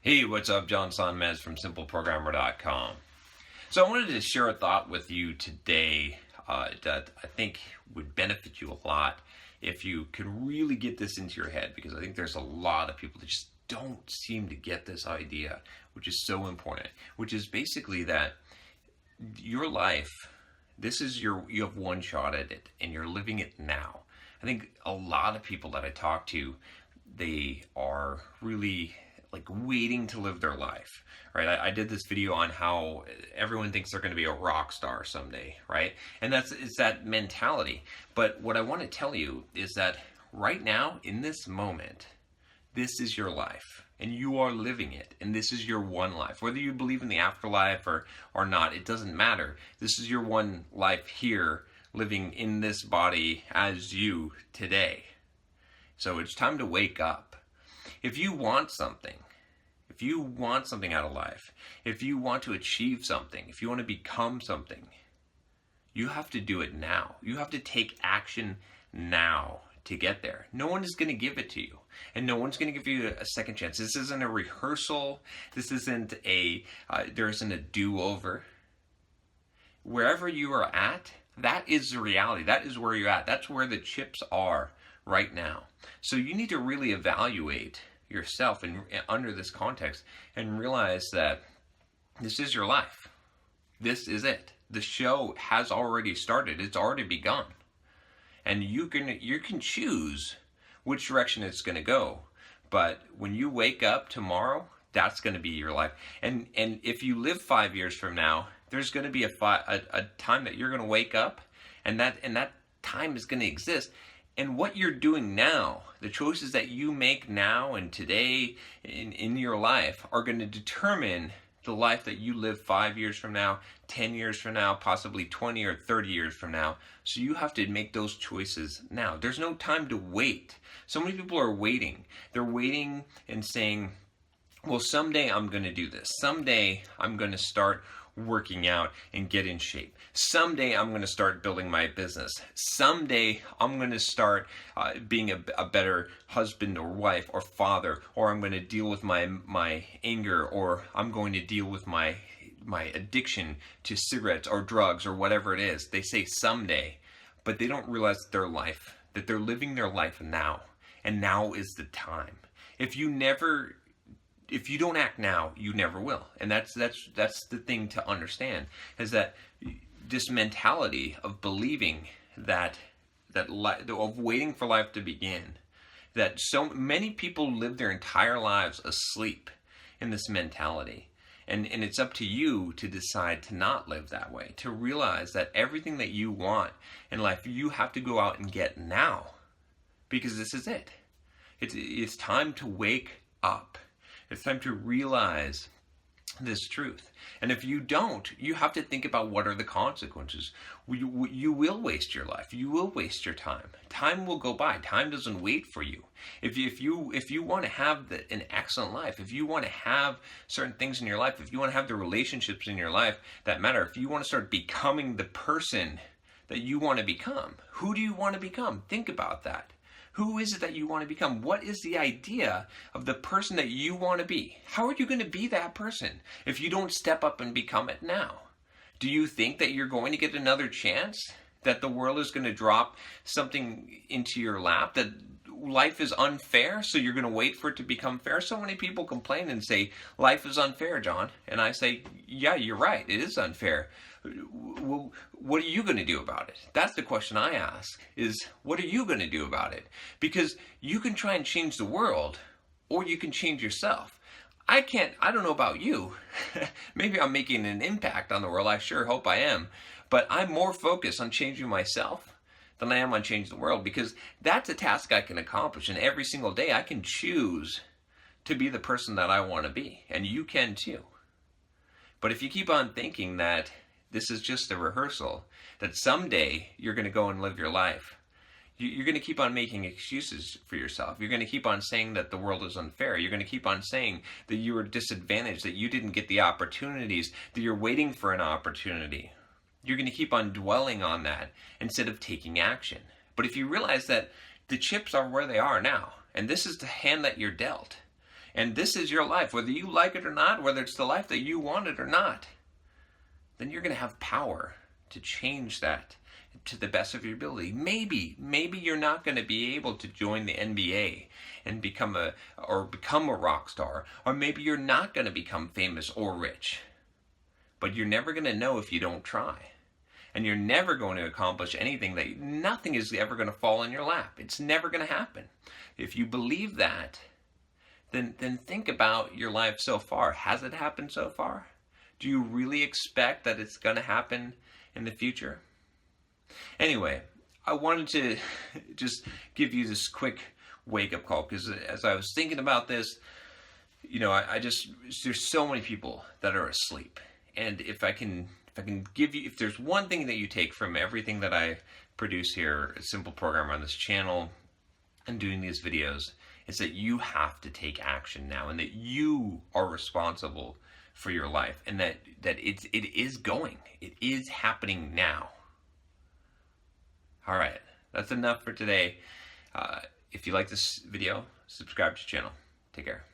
Hey, what's up? John Sonmez from SimpleProgrammer.com. So I wanted to share a thought with you today that I think would benefit you a lot if you could really get this into your head, because I think there's a lot of people that just don't seem to get this idea, which is so important, which is basically that your life, you have one shot at it and you're living it now. I think a lot of people that I talk to, they are really like waiting to live their life, right? I did this video on how everyone thinks they're going to be a rock star someday, right? And it's that mentality. But what I want to tell you is that right now, in this moment, this is your life and you are living it, and this is your one life. Whether you believe in the afterlife or not, it doesn't matter. This is your one life here, living in this body as you today. So it's time to wake up. If you want something out of life, if you want to achieve something, if you want to become something, you have to do it now. You have to take action now to get there. No one is going to give it to you, and no one's going to give you a second chance. This isn't a rehearsal. This isn't there isn't a do-over. Wherever you are at, that is the reality. That is where you're at. That's where the chips are right now. So you need to really evaluate yourself and under this context and realize that this is your life. This is it. The show has already started. It's already begun. And you can choose which direction it's going to go. But when you wake up tomorrow, that's going to be your life. And if you live 5 years from now, there's going to be a time that you're going to wake up, and that time is going to exist. And what you're doing now, the choices that you make now and today in your life are going to determine the life that you live 5 years from now, 10 years from now, possibly 20 or 30 years from now. So you have to make those choices now. There's no time to wait. So many people are waiting. They're waiting and saying, well, someday I'm going to do this. Someday I'm going to start working out and get in shape. Someday I'm going to start building my business. Someday I'm going to start being a better husband or wife or father, or I'm going to deal with my anger, or I'm going to deal with my addiction to cigarettes or drugs or whatever it is. They say someday, but they don't realize that they're living their life now, and now is the time. If you don't act now, you never will. And that's the thing to understand, is that this mentality of believing of waiting for life to begin, that so many people live their entire lives asleep in this mentality. And it's up to you to decide to not live that way, to realize that everything that you want in life, you have to go out and get now, because this is it. It's time to wake up. It's time to realize this truth. And if you don't, you have to think about what are the consequences. You will waste your life. You will waste your time. Time will go by. Time doesn't wait for you. If you want to have an excellent life, if you want to have certain things in your life, if you want to have the relationships in your life that matter, if you want to start becoming the person that you want to become, who do you want to become? Think about that. Who is it that you want to become? What is the idea of the person that you want to be? How are you going to be that person if you don't step up and become it now? Do you think that you're going to get another chance? That the world is going to drop something into your lap? That life is unfair, so you're going to wait for it to become fair? So many people complain and say, life is unfair, John. And I say, yeah, you're right. It is unfair. Well, what are you going to do about it? That's the question I ask, is what are you going to do about it? Because you can try and change the world, or you can change yourself. I don't know about you. Maybe I'm making an impact on the world. I sure hope I am. But I'm more focused on changing myself than I am on changing the world, because that's a task I can accomplish. And every single day I can choose to be the person that I want to be. And you can too. But if you keep on thinking that this is just a rehearsal, that someday you're going to go and live your life, you're going to keep on making excuses for yourself. You're going to keep on saying that the world is unfair. You're going to keep on saying that you were disadvantaged, that you didn't get the opportunities, that you're waiting for an opportunity. You're going to keep on dwelling on that instead of taking action. But if you realize that the chips are where they are now, and this is the hand that you're dealt, And this is your life, whether you like it or not, whether it's the life that you wanted or not, then you're going to have power to change that to the best of your ability. Maybe you're not going to be able to join the NBA and become a rock star, or maybe you're not going to become famous or rich. But you're never going to know if you don't try. And you're never going to accomplish anything. Nothing is ever going to fall in your lap. It's never going to happen. If you believe that, then think about your life so far. Has it happened so far? Do you really expect that it's going to happen in the future? Anyway, I wanted to just give you this quick wake-up call, because as I was thinking about this, there's so many people that are asleep. And if there's one thing that you take from everything that I produce here, a simple programmer on this channel and doing these videos, is that you have to take action now, and that you are responsible for your life, and that it is happening now. All right, that's enough for today. If you like this video, subscribe to the channel. Take care.